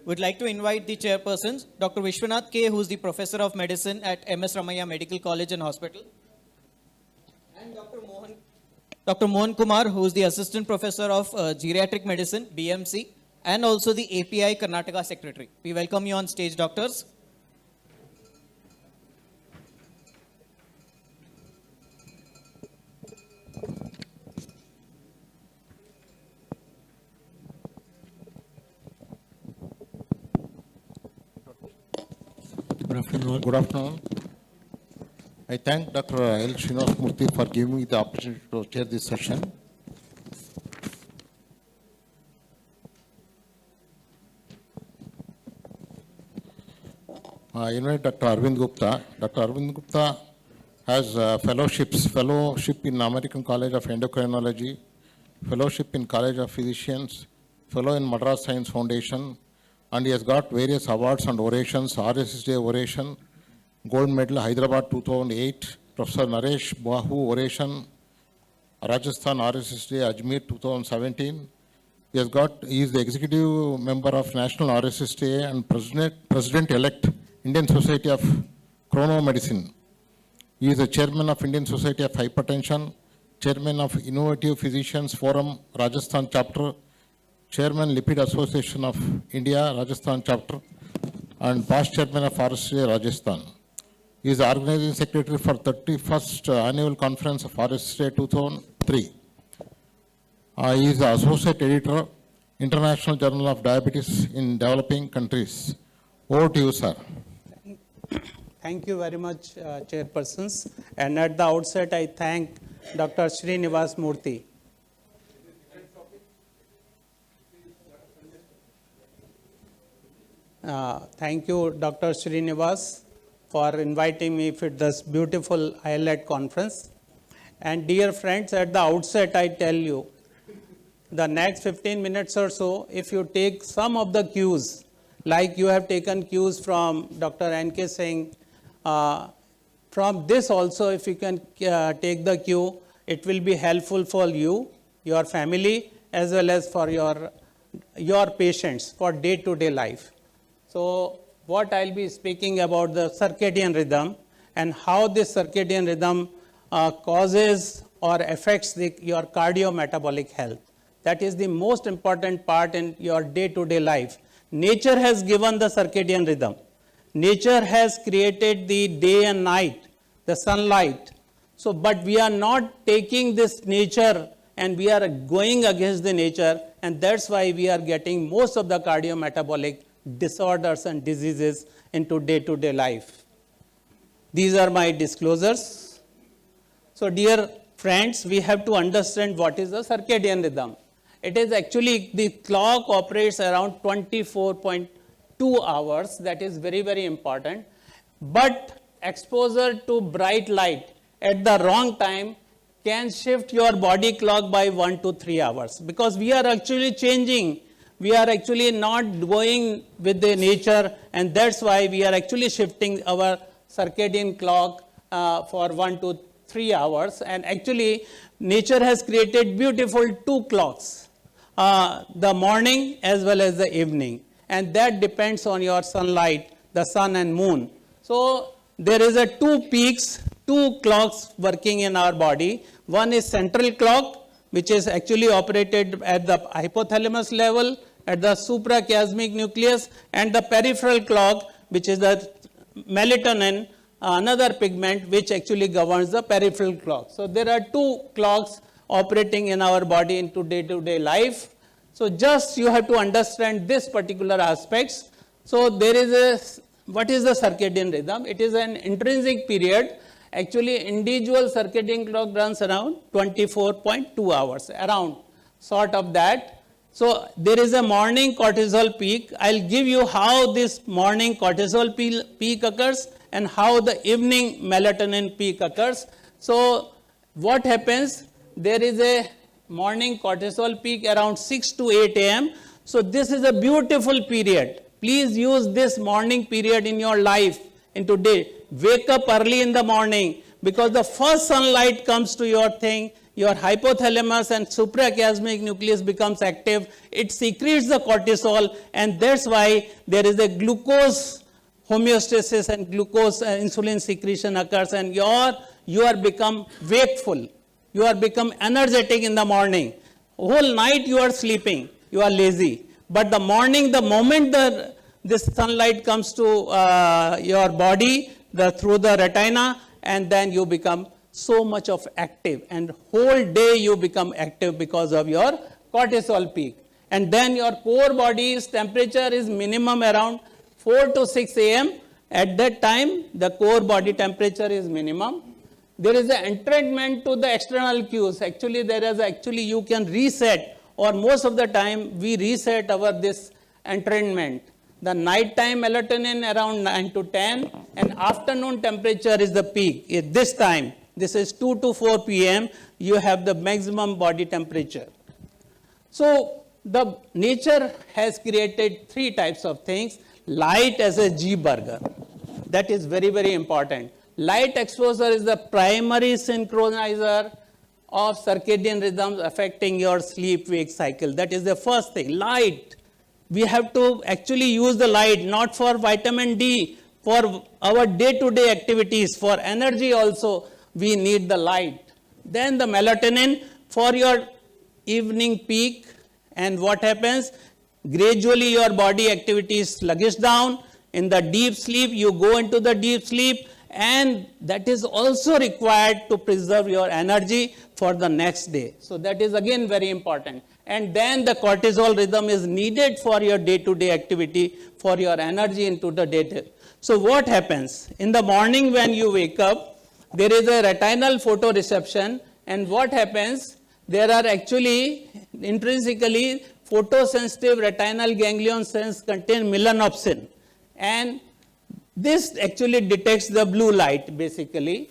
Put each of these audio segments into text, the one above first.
Would like to invite the chairpersons, Dr. Vishwanath K, who is the Professor of Medicine at MS Ramaiah Medical College and Hospital, and Dr. Mohan Kumar, who is the Assistant Professor of Geriatric Medicine, BMC, and also the API Karnataka Secretary. We welcome you on stage, doctors. Good afternoon. I thank Dr. L. Srinivas Murthy for giving me the opportunity to chair this session. I invite Dr. Arvind Gupta. Dr. Arvind Gupta has fellowship in American College of Endocrinology, fellowship in College of Physicians, fellow in Madras Science Foundation, and he has got various awards and orations, RSSJ oration, gold medal Hyderabad 2008, Professor Naresh Bahu oration, Rajasthan RSSJ Ajmer 2017. He is the executive member of National RSSJ and President-elect Indian Society of Chronomedicine. He is the chairman of Indian Society of Hypertension, chairman of Innovative Physicians Forum Rajasthan chapter, chairman Lipid Association of India Rajasthan chapter, and past chairman of RSSJ Rajasthan. He is the organizing secretary for 31st annual conference of RSSJ 2003. He is the associate editor, International Journal of Diabetes in Developing Countries. Over to you, sir. Thank you very much, chairpersons. And at the outset, I thank Dr. Srinivas Murthy. Thank you, Dr. Srinivas, for inviting me for this beautiful ILAT conference. And dear friends, at the outset, I tell you, the next 15 minutes or so, if you take some of the cues, like you have taken cues from Dr. N.K. Singh, from this also, if you can take the cue, it will be helpful for you, your family, as well as for your patients for day-to-day life. So what I'll be speaking about the circadian rhythm and how this circadian rhythm causes or affects your cardiometabolic health. That is the most important part in your day-to-day life. Nature has given the circadian rhythm. Nature has created the day and night, the sunlight. So, but we are not taking this nature and we are going against the nature, and that's why we are getting most of the cardiometabolic disorders and diseases into day-to-day life. These are my disclosures. So, dear friends, we have to understand what is the circadian rhythm. It is actually, the clock operates around 24.2 hours. That is very, very important. But exposure to bright light at the wrong time can shift your body clock by 1 to 3 hours, because we are actually changing. We are actually not going with the nature, and that's why we are actually shifting our circadian clock for 1 to 3 hours. And actually, nature has created beautiful two clocks, the morning as well as the evening. And that depends on your sunlight, the sun and moon. So there is a two clocks working in our body. One is central clock, which is actually operated at the hypothalamus level, at the suprachiasmatic nucleus, and the peripheral clock, which is the melatonin, another pigment which actually governs the peripheral clock. So there are two clocks operating in our body into day-to-day life. So just you have to understand this particular aspects. So there is what is the circadian rhythm? It is an intrinsic period. Actually, individual circadian clock runs around 24.2 hours, around sort of that. So there is a morning cortisol peak. I'll give you how this morning cortisol peak occurs and how the evening melatonin peak occurs. So what happens? There is a morning cortisol peak around 6 to 8 a.m. So this is a beautiful period. Please use this morning period in your life, into day. Wake up early in the morning, because the first sunlight comes to your thing, your hypothalamus and suprachiasmatic nucleus becomes active. It secretes the cortisol, and that's why there is a glucose homeostasis and glucose insulin secretion occurs, and you are become wakeful. You are become energetic in the morning. Whole night you are sleeping, you are lazy. But the morning, the moment this sunlight comes to your body through the retina, and then you become so much of active, and whole day you become active because of your cortisol peak. And then your core body's temperature is minimum around 4 to 6 a.m. At that time, the core body temperature is minimum. There is an entrainment to the external cues. Actually, you can reset, or most of the time we reset this entrainment. The nighttime melatonin around 9 to 10, and afternoon temperature is the peak. At this time, this is 2 to 4 p.m., you have the maximum body temperature. So, the nature has created three types of things. Light as a G-burger. That is very, very important. Light exposure is the primary synchronizer of circadian rhythms affecting your sleep-wake cycle. That is the first thing. Light. We have to actually use the light, not for vitamin D, for our day-to-day activities, for energy also, we need the light. Then the melatonin for your evening peak, and what happens? Gradually your body activity is sluggish down. In the deep sleep, you go into the deep sleep, and that is also required to preserve your energy for the next day. So that is again very important. And then the cortisol rhythm is needed for your day-to-day activity, for your energy into the day. So what happens? In the morning when you wake up, there is a retinal photoreception, and what happens? There are actually intrinsically photosensitive retinal ganglion cells contain melanopsin, and this actually detects the blue light basically.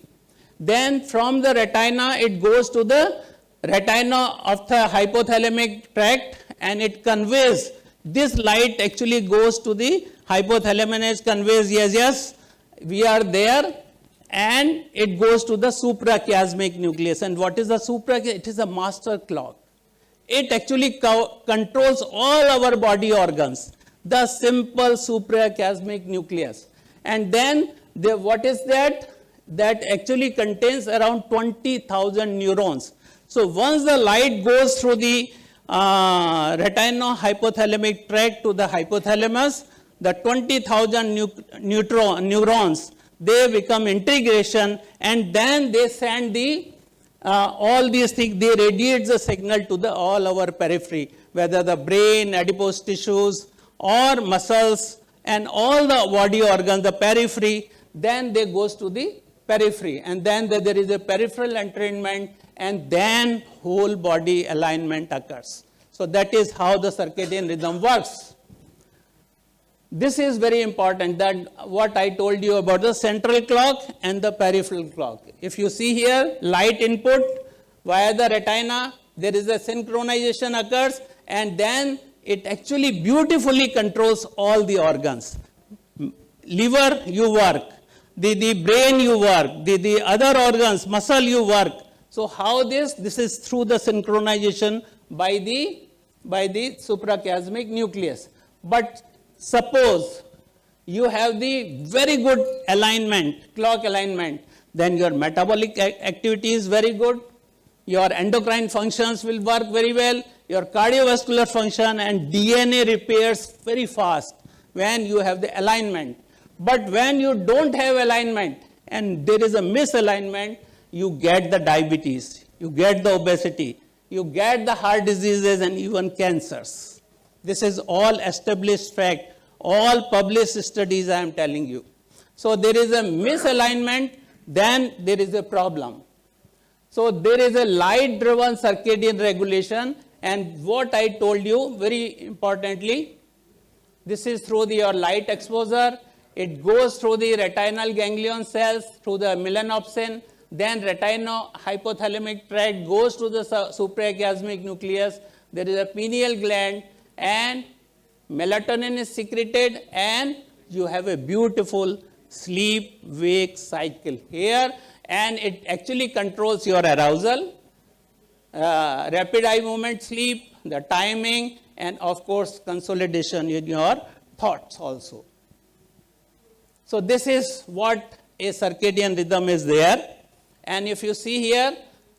Then from the retina it goes to the retina of the hypothalamic tract, and it conveys, this light actually goes to the hypothalamus, conveys, yes, we are there, and it goes to the suprachiasmatic nucleus. And what is the suprachiasmatic? It is a master clock. It actually controls all our body organs, the simple suprachiasmatic nucleus. And then what is that? That actually contains around 20,000 neurons. So once the light goes through the retino-hypothalamic tract to the hypothalamus, the 20,000 neurons, they become integration, and then they send all these things, they radiate the signal to all our periphery, whether the brain, adipose tissues, or muscles, and all the body organs, the periphery, then they goes to the periphery, and then there is a peripheral entrainment, and then whole body alignment occurs. So that is how the circadian rhythm works. This is very important, that what I told you about the central clock and the peripheral clock. If you see here, light input via the retina, there is a synchronization occurs, and then it actually beautifully controls all the organs. Liver, you work. The brain, you work. The other organs, muscle, you work. So how this? This is through the synchronization by the suprachiasmatic nucleus. But suppose you have the very good alignment, clock alignment, then your metabolic activity is very good, your endocrine functions will work very well, your cardiovascular function and DNA repairs very fast when you have the alignment. But when you don't have alignment and there is a misalignment, you get the diabetes, you get the obesity, you get the heart diseases and even cancers. This is all established fact, all published studies I am telling you. So there is a misalignment, then there is a problem. So there is a light-driven circadian regulation, and what I told you very importantly, this is through your light exposure, it goes through the retinal ganglion cells, through the melanopsin, then retino-hypothalamic tract goes to the suprachiasmatic nucleus, there is a pineal gland, and melatonin is secreted, and you have a beautiful sleep-wake cycle here, and it actually controls your arousal, rapid eye movement sleep, the timing, and of course consolidation in your thoughts also. So this is what a circadian rhythm is there. And if you see here,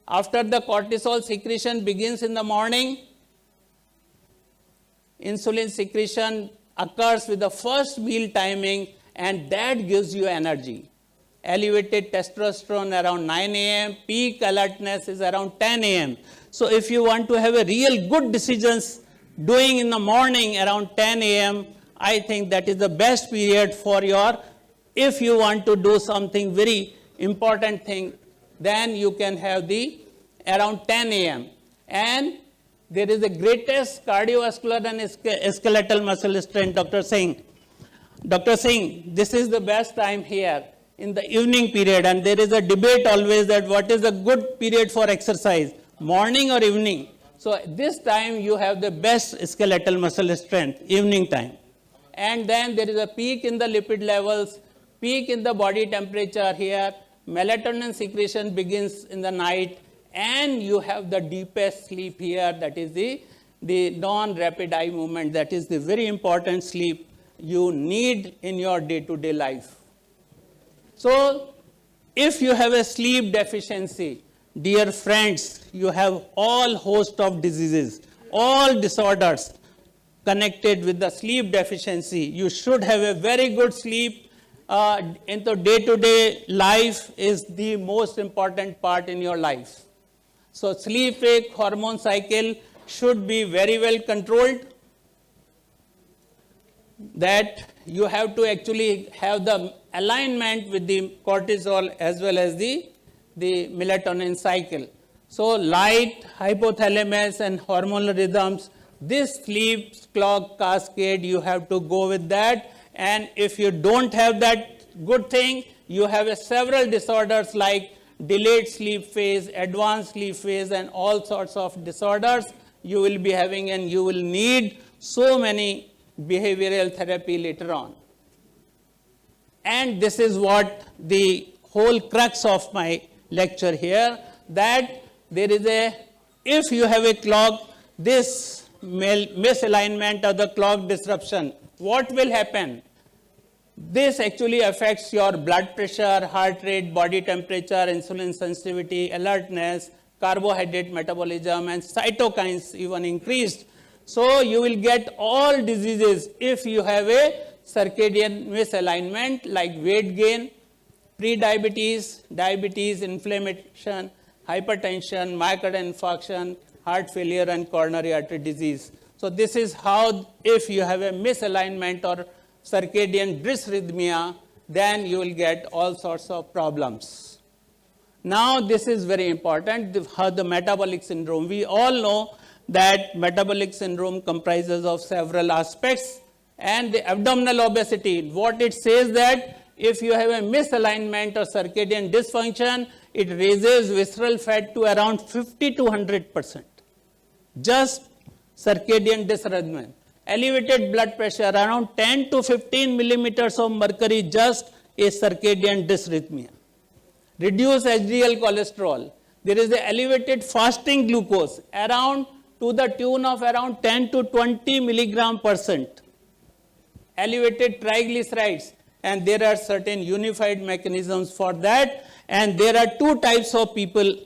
after the cortisol secretion begins in the morning, insulin secretion occurs with the first meal timing, and that gives you energy. Elevated testosterone around 9 a.m., peak alertness is around 10 a.m. So if you want to have a real good decisions doing in the morning around 10 a.m., I think that is the best period for your, if you want to do something very important thing, then you can have the around 10 a.m. And there is the greatest cardiovascular and skeletal muscle strength, Dr. Singh. Dr. Singh, this is the best time here in the evening period, and there is a debate always that what is a good period for exercise, morning or evening. So this time you have the best skeletal muscle strength, evening time. And then there is a peak in the lipid levels, peak in the body temperature here, melatonin secretion begins in the night, and you have the deepest sleep here, that is the non-rapid eye movement. That is the very important sleep you need in your day-to-day life. So if you have a sleep deficiency, dear friends, you have all host of diseases, all disorders connected with the sleep deficiency. You should have a very good sleep. Into day-to-day life is the most important part in your life. So sleep-wake hormone cycle should be very well controlled. That you have to actually have the alignment with the cortisol as well as the melatonin cycle. So light, hypothalamus and hormonal rhythms, this sleep clock cascade, you have to go with that. And if you don't have that good thing, you have several disorders like delayed sleep phase, advanced sleep phase, and all sorts of disorders you will be having, and you will need so many behavioral therapy later on. And this is what the whole crux of my lecture here, that there is if you have a clock, this misalignment of the clock disruption, what will happen? This actually affects your blood pressure, heart rate, body temperature, insulin sensitivity, alertness, carbohydrate metabolism, and cytokines even increased. So you will get all diseases if you have a circadian misalignment like weight gain, pre-diabetes, diabetes, inflammation, hypertension, myocardial infarction, heart failure, and coronary artery disease. So this is how, if you have a misalignment or circadian dysrhythmia, then you will get all sorts of problems. Now this is very important, how the metabolic syndrome. We all know that metabolic syndrome comprises of several aspects, and the abdominal obesity, what it says that if you have a misalignment or circadian dysfunction, it raises visceral fat to around 50 to 100%. Just circadian dysrhythmia. Elevated blood pressure around 10 to 15 millimeters of mercury, just a circadian dysrhythmia. Reduced HDL cholesterol. There is the elevated fasting glucose around to the tune of around 10 to 20 milligram %. Elevated triglycerides, and there are certain unified mechanisms for that, and there are two types of people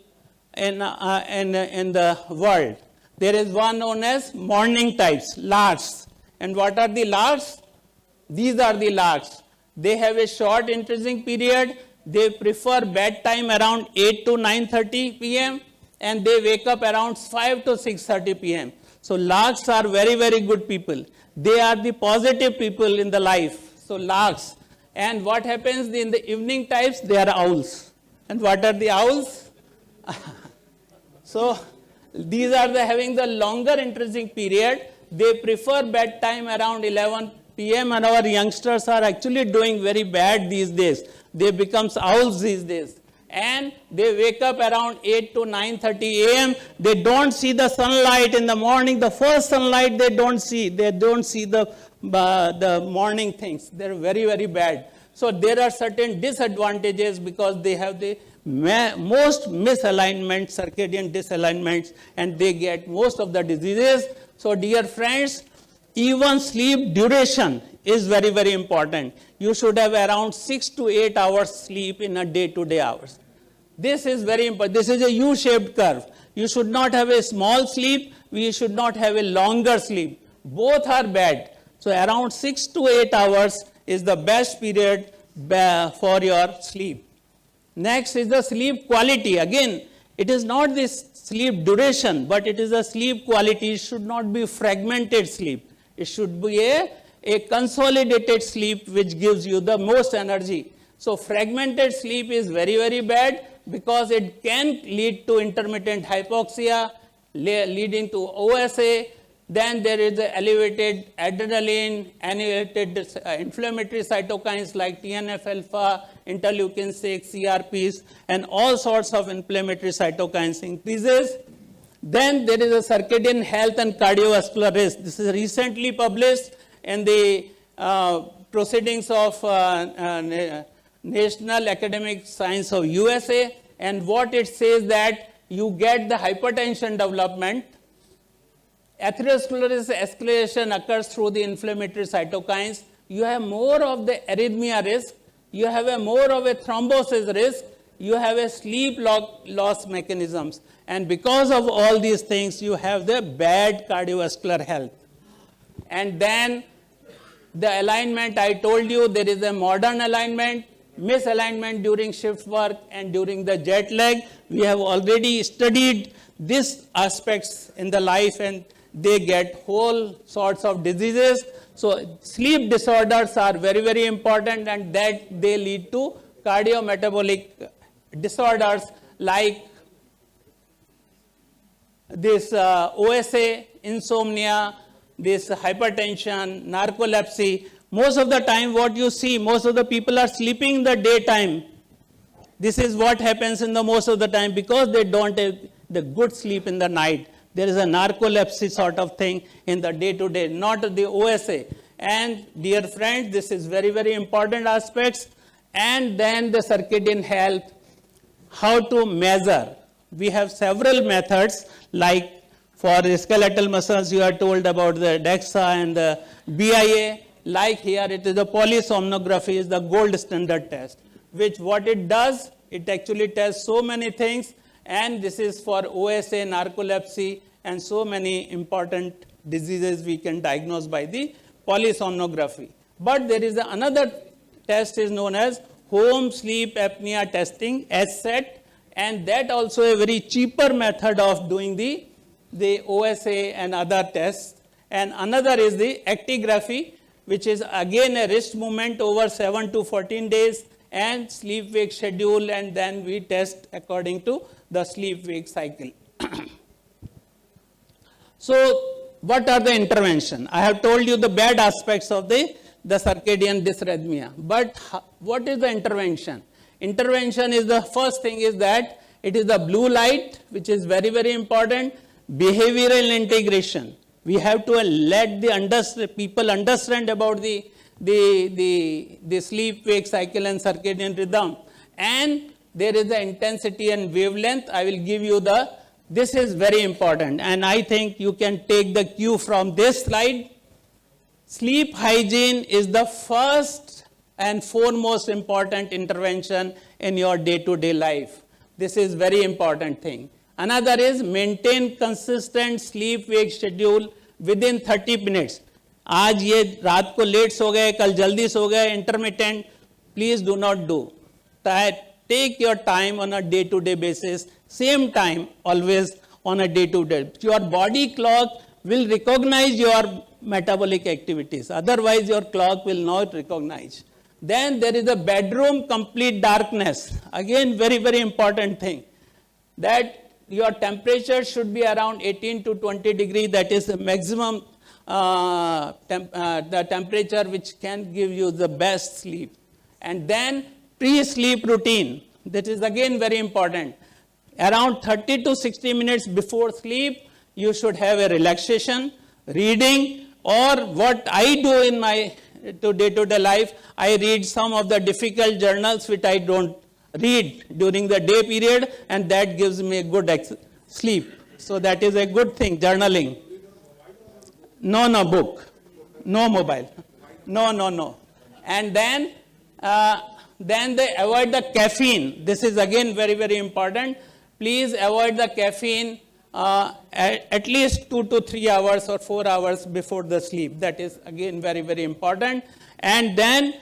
in the world. There is one known as morning types, larks. And what are the larks? These are the larks. They have a short intrinsic period. They prefer bedtime around 8 to 9:30 p.m. and they wake up around 5 to 6:30 p.m. So larks are very, very good people. They are the positive people in the life. So larks. And what happens in the evening types? They are owls. And what are the owls? So these are having the longer intrinsic period. They prefer bedtime around 11 p.m. and our youngsters are actually doing very bad these days. They become owls these days. and they wake up around 8 to 9:30 a.m. They don't see the sunlight in the morning. The first sunlight they don't see. They don't see the morning things. They're very, very bad. So there are certain disadvantages because they have the most misalignment, circadian disalignments, and they get most of the diseases. So dear friends, even sleep duration is very, very important. You should have around 6 to 8 hours sleep in a day-to-day hours. This is very important. This is a U-shaped curve. You should not have a small sleep. We should not have a longer sleep. Both are bad. So around 6 to 8 hours is the best period for your sleep. Next is the sleep quality. Again, it is not this sleep duration, but it is a sleep quality. It should not be fragmented sleep. It should be a consolidated sleep which gives you the most energy. So fragmented sleep is very, very bad because it can lead to intermittent hypoxia, leading to OSA. Then there is the elevated adrenaline, elevated inflammatory cytokines like TNF-alpha, interleukin-6, CRPs, and all sorts of inflammatory cytokines increases. Then there is a circadian health and cardiovascular risk. This is recently published in the proceedings of National Academic Science of USA, and what it says that you get the hypertension development. Atherosclerosis escalation occurs through the inflammatory cytokines. You have more of the arrhythmia risk. You have a more of a thrombosis risk. You have a sleep loss mechanisms. And because of all these things, you have the bad cardiovascular health. And then the alignment, I told you, there is a modern alignment, misalignment during shift work and during the jet lag. We have already studied these aspects in the life, and they get whole sorts of diseases. So sleep disorders are very, very important, and that they lead to cardiometabolic disorders like this OSA, insomnia, this hypertension, narcolepsy. Most of the time what you see, most of the people are sleeping in the daytime. This is what happens in the most of the time because they don't have the good sleep in the night. There is a narcolepsy sort of thing in the day-to-day, not the OSA. And dear friends, this is very, very important aspects. And then the circadian health, how to measure. We have several methods, like for the skeletal muscles, you are told about the DEXA and the BIA. Like here, it is the polysomnography is the gold standard test, which what it does, it actually tests so many things. And this is for OSA, narcolepsy, and so many important diseases we can diagnose by the polysomnography. But there is another test is known as home sleep apnea testing, SSAT, and that also a very cheaper method of doing the OSA and other tests. And another is the actigraphy, which is again a wrist movement over 7 to 14 days and sleep-wake schedule, and then we test according to the sleep-wake cycle. So what are the intervention? I have told you the bad aspects of the circadian dysrhythmia. But what is the intervention? Intervention is the first thing is that it is the blue light, which is very, very important. Behavioral integration. We have to let the people understand about the sleep-wake cycle and circadian rhythm. And there is the intensity and wavelength. I will give you this is very important. And I think you can take the cue from this slide. Sleep hygiene is the first and foremost important intervention in your day-to-day life. This is very important thing. Another is maintain consistent sleep-wake schedule within 30 minutes. आज ये रात को late सो गए, कल जल्दी सो गए, intermittent, please do not do. Take your time on a day-to-day basis, same time always on a day-to-day. Your body clock will recognize your metabolic activities. Otherwise, your clock will not recognize. Then there is a bedroom complete darkness. Again, very, very important thing. That your temperature should be around 18 to 20 degrees. That is the maximum the temperature which can give you the best sleep. And then pre-sleep routine. That is again very important. Around 30 to 60 minutes before sleep, you should have a relaxation, reading, or what I do in my day-to-day life, I read some of the difficult journals which I don't read during the day period, and that gives me a good sleep. So that is a good thing, journaling. No book, no mobile, no. And then they avoid the caffeine. This is again very, very important. Please avoid the caffeine at least 2 to 3 hours or 4 hours before the sleep. That is again very, very important. And then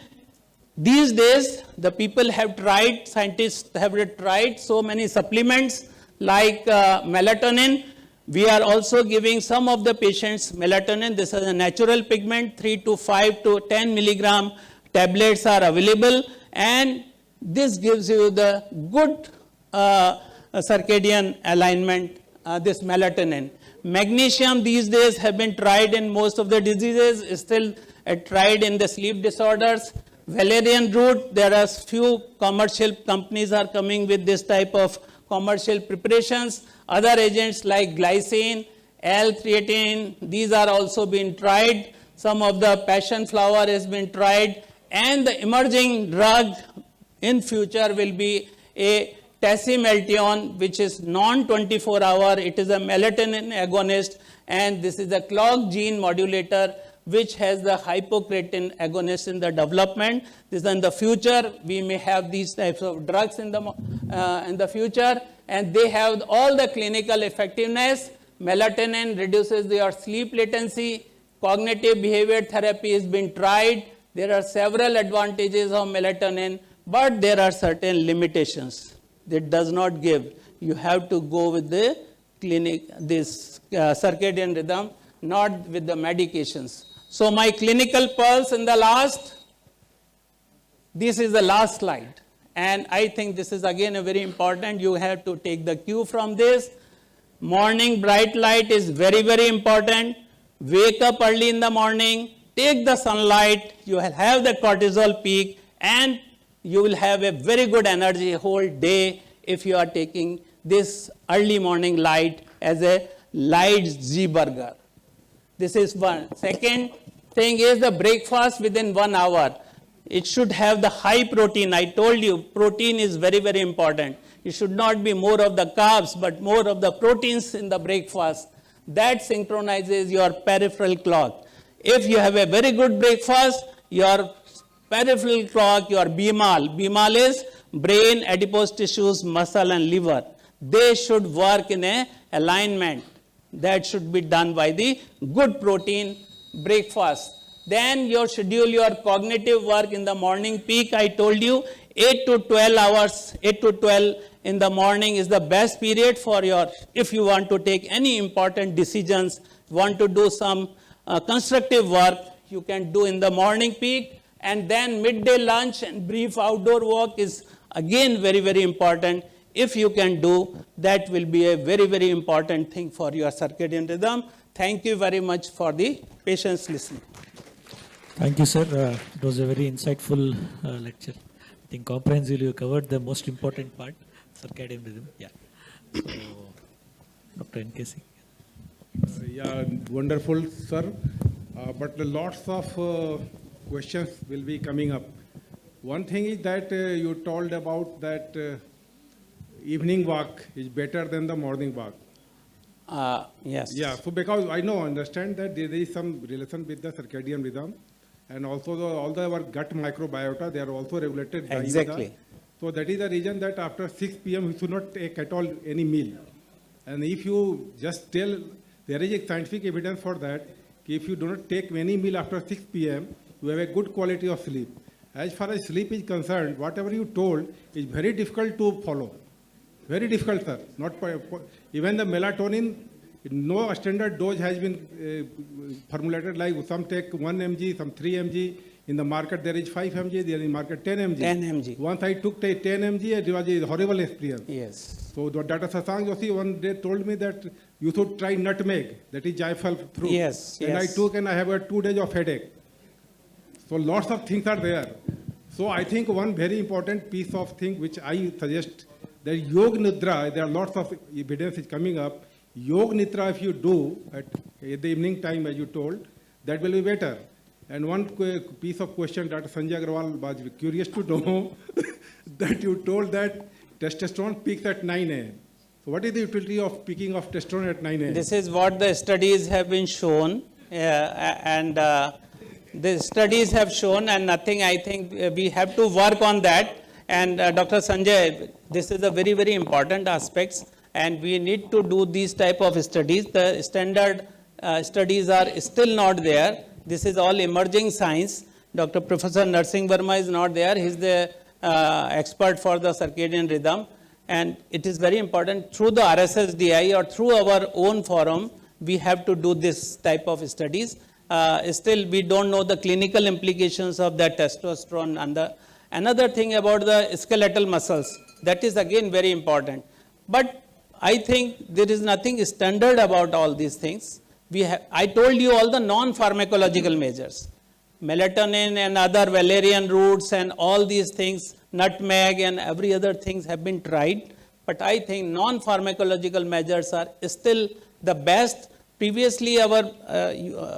these days, the people have tried, scientists have tried so many supplements like melatonin. We are also giving some of the patients melatonin. This is a natural pigment, 3 to 5 to 10 milligram tablets are available. And this gives you the good circadian alignment, this melatonin. Magnesium these days have been tried in most of the diseases, still tried in the sleep disorders. Valerian root, there are few commercial companies are coming with this type of commercial preparations. Other agents like glycine, L-theanine, these are also being tried. Some of the passion flower has been tried. And the emerging drug in future will be a tasimelteon, which is non-24 hour. It is a melatonin agonist, and this is a clock gene modulator, which has the hypocretin agonist in the development. This in the future, we may have these types of drugs in the future, and they have all the clinical effectiveness. Melatonin reduces your sleep latency. Cognitive behavior therapy has been tried. There are several advantages of melatonin, but there are certain limitations. It does not give. You have to go with the this circadian rhythm, not with the medications. So my clinical pulse in the this is the last slide. And I think this is again a very important, you have to take the cue from this. Morning bright light is very, very important. Wake up early in the morning, take the sunlight, you will have the cortisol peak, and you will have a very good energy whole day if you are taking this early morning light as a light Z burger. This is one. Second thing is the breakfast within 1 hour. It should have the high protein. I told you, protein is very, very important. It should not be more of the carbs, but more of the proteins in the breakfast. That synchronizes your peripheral clock. If you have a very good breakfast, your peripheral clock, your BMAL is brain, adipose tissues, muscle, and liver. They should work in a alignment. That should be done by the good protein breakfast. Then you schedule your cognitive work in the morning peak. I told you 8 to 12 hours, 8 to 12 in the morning is the best period for your, if you want to take any important decisions, want to do some constructive work, you can do in the morning peak. And then midday lunch and brief outdoor walk is again very, very important. If you can do, that will be a very, very important thing for your circadian rhythm. Thank you very much for the patience listening. Thank you, sir. It was a very insightful lecture. I think comprehensively you covered the most important part, circadian rhythm. Yeah. So, Dr. NKC. Yeah, wonderful, sir. But lots of questions will be coming up. One thing is that you told about that evening walk is better than the morning walk. Yes. Yeah, so because I understand that there is some relation with the circadian rhythm, and also all our gut microbiota, they are also regulated by Exactly. So that is the reason that after 6 p.m. you should not take at all any meal. And if you just tell, there is a scientific evidence for that, if you do not take any meal after 6 p.m., you have a good quality of sleep. As far as sleep is concerned, whatever you told is very difficult to follow. Very difficult, sir. Not even the melatonin, no standard dose has been formulated, like some take 1 mg, some 3 mg. In the market, there is 5 mg, there is in market 10 mg. 10 mg. Once I took 10 mg, it was a horrible experience. Yes. So Dr. Sasank Joshi one day told me that you should try nutmeg, that is jaifal fruit. Yes, And I yes. took and I have got 2 days of headache. So lots of things are there. So I think one very important piece of thing which I suggest, that Yoga Nidra, there are lots of evidence is coming up. Yoga Nidra, if you do at the evening time, as you told, that will be better. And one piece of question Dr. Sanjay Agarwal was curious to know that you told that testosterone peaks at 9 a.m. So what is the utility of peaking of testosterone at 9 a.m.? This is what the studies have been shown, and the studies have shown, and nothing, I think we have to work on that. And Dr. Sanjay, this is a very, very important aspect, and we need to do these type of studies. The standard studies are still not there. This is all emerging science. Dr. Professor Narsingh Verma is not there. He's the expert for the circadian rhythm. And it is very important, through the RSSDI or through our own forum, we have to do this type of studies. Still, we don't know the clinical implications of that testosterone. And another thing about the skeletal muscles, that is again very important. But I think there is nothing standard about all these things. I told you all the non-pharmacological measures. Melatonin and other valerian roots and all these things, nutmeg and every other things have been tried. But I think non-pharmacological measures are still the best. Previously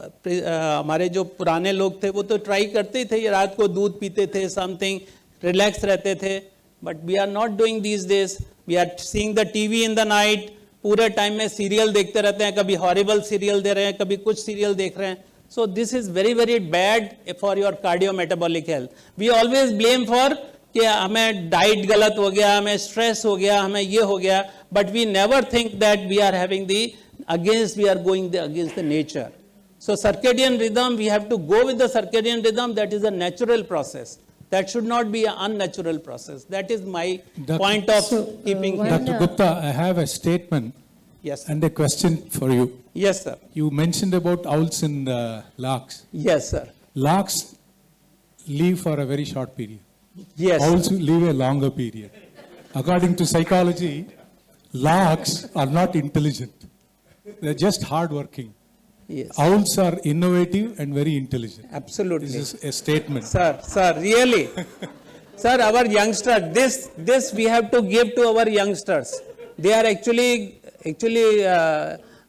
हमारे जो पुराने लोग थे वो तो try करते थे, रात को दूध पीते थे, something, relax रहते थे. But we are not doing these days. We are seeing the TV in the night. पूरे टाइम में सीरियल देखते रहते हैं, कभी हॉरिबल सीरियल दे रहे हैं, कभी कुछ सीरियल देख रहे हैं. So this is very, very bad for your cardiometabolic health. We always blame for कि हमें डाइट गलत हो गया, हमें स्ट्रेस हो गया, हमें ये हो गया. But we never think that we are having we are going against the nature. So circadian rhythm, we have to go with the circadian rhythm. That is a natural process. That should not be an unnatural process. That is my point of keeping. Dr. Gupta, I have a statement Yes. and a question for you. Yes, sir. You mentioned about owls and larks. Yes, sir. Larks live for a very short period. Yes. Owls live a longer period. According to psychology, larks are not intelligent. They're just hardworking. Yes. Owls are innovative and very intelligent. Absolutely. This is a statement. Sir, really. Sir, our youngsters, this we have to give to our youngsters. They are actually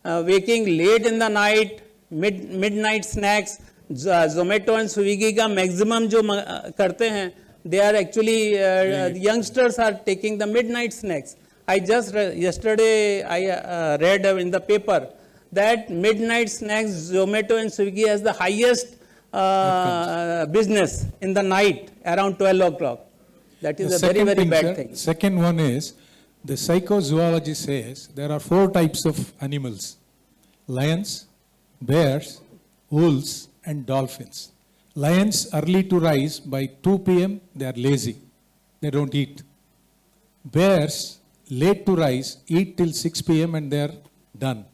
waking late in the night, midnight snacks. Zomato and Swiggy ka maximum jo karte hain, they are actually, youngsters are taking the midnight snacks. I just, yesterday I read in the paper that midnight snacks, Zomato and Swiggy has the highest business in the night, around 12 o'clock. That is The a very, second very thing, bad sir, thing. Second one is, the psychozoology says there are 4 types of animals: lions, bears, wolves, and dolphins. Lions early to rise by 2 p.m., they are lazy. They don't eat. Bears late to rise, eat till 6 p.m. and they are done.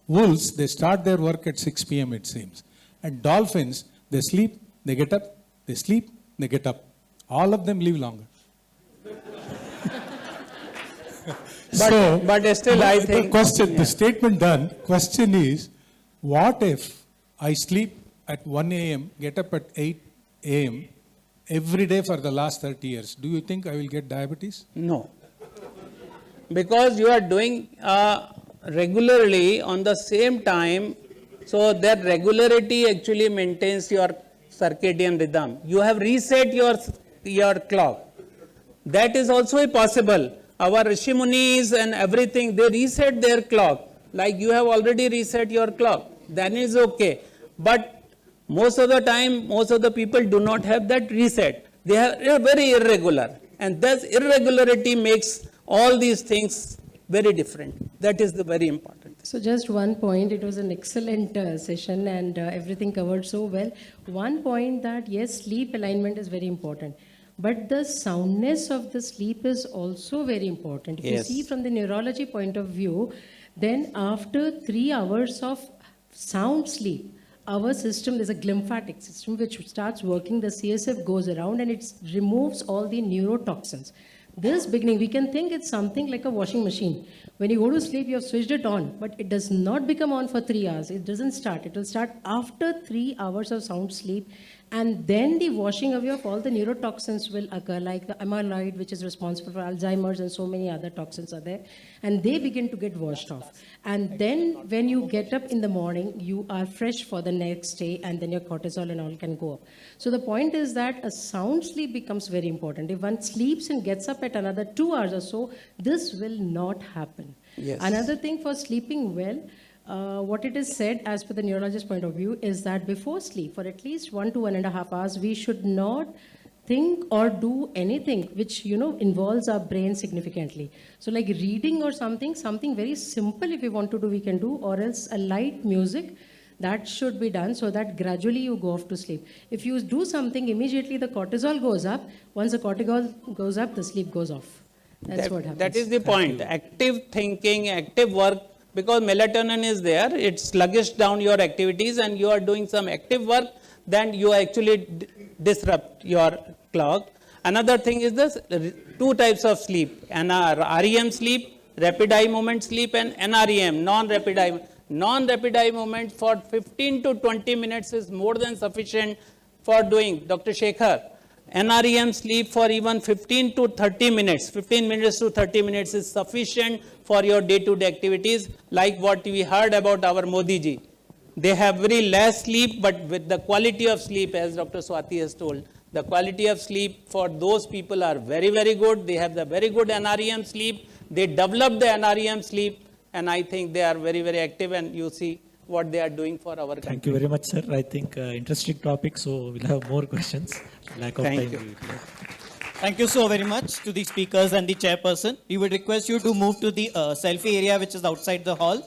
Wolves, they start their work at 6 p.m. it seems. And dolphins, they sleep, they get up, they sleep, they get up. All of them live longer. But still I think. The question, the statement done, question is, what if I sleep at 1 a.m., get up at 8 a.m. every day for the last 30 years? Do you think I will get diabetes? No. Because you are doing regularly on the same time, so that regularity actually maintains your circadian rhythm. You have reset your clock. That is also possible. Our Rishi Munis and everything, they reset their clock. Like you have already reset your clock. Then is okay. But most of the time, most of the people do not have that reset. They are very irregular. And that irregularity makes all these things very different. That is the very important. So just one point, it was an excellent session and everything covered so well. One point that yes, sleep alignment is very important. But the soundness of the sleep is also very important. If Yes. you see from the neurology point of view, then after 3 hours of sound sleep, our system, there's a glymphatic system which starts working, the CSF goes around and it removes all the neurotoxins. This beginning, we can think it's something like a washing machine. When you go to sleep, you have switched it on, but it does not become on for 3 hours. It doesn't start. It will start after 3 hours of sound sleep. And then the washing away of all the neurotoxins will occur, like the amyloid, which is responsible for Alzheimer's, and so many other toxins are there. And they begin to get washed off. And then when you get up in the morning, you are fresh for the next day, and then your cortisol and all can go up. So the point is that a sound sleep becomes very important. If one sleeps and gets up at another 2 hours or so, this will not happen. Yes. Another thing for sleeping well, what it is said as per the neurologist point of view is that before sleep, for at least 1 to 1.5 hours, we should not think or do anything which, involves our brain significantly. So like reading or something very simple if you want to do, we can do, or else a light music, that should be done so that gradually you go off to sleep. If you do something, immediately the cortisol goes up. Once the cortisol goes up, the sleep goes off. That's what happens. That is the point. Active thinking, active work, because melatonin is there, it sluggish down your activities, and you are doing some active work, then you actually disrupt your clock. Another thing is this, two types of sleep, REM sleep, rapid eye movement sleep, and NREM, non-rapid eye. Non-rapid eye movement for 15 to 20 minutes is more than sufficient for doing, Dr. Shekhar. NREM sleep for even 15 to 30 minutes, 15 minutes to 30 minutes is sufficient for your day-to-day activities, like what we heard about our Modi ji. They have very less sleep, but with the quality of sleep, as Dr. Swati has told, the quality of sleep for those people are very, very good. They have the very good NREM sleep. They develop the NREM sleep, and I think they are very, very active, and you see what they are doing for our country. Thank you very much, sir. I think interesting topic, so we'll have more questions. Lack of Thank time. you. Thank you so very much to the speakers and the chairperson. We would request you to move to the selfie area, which is outside the hall.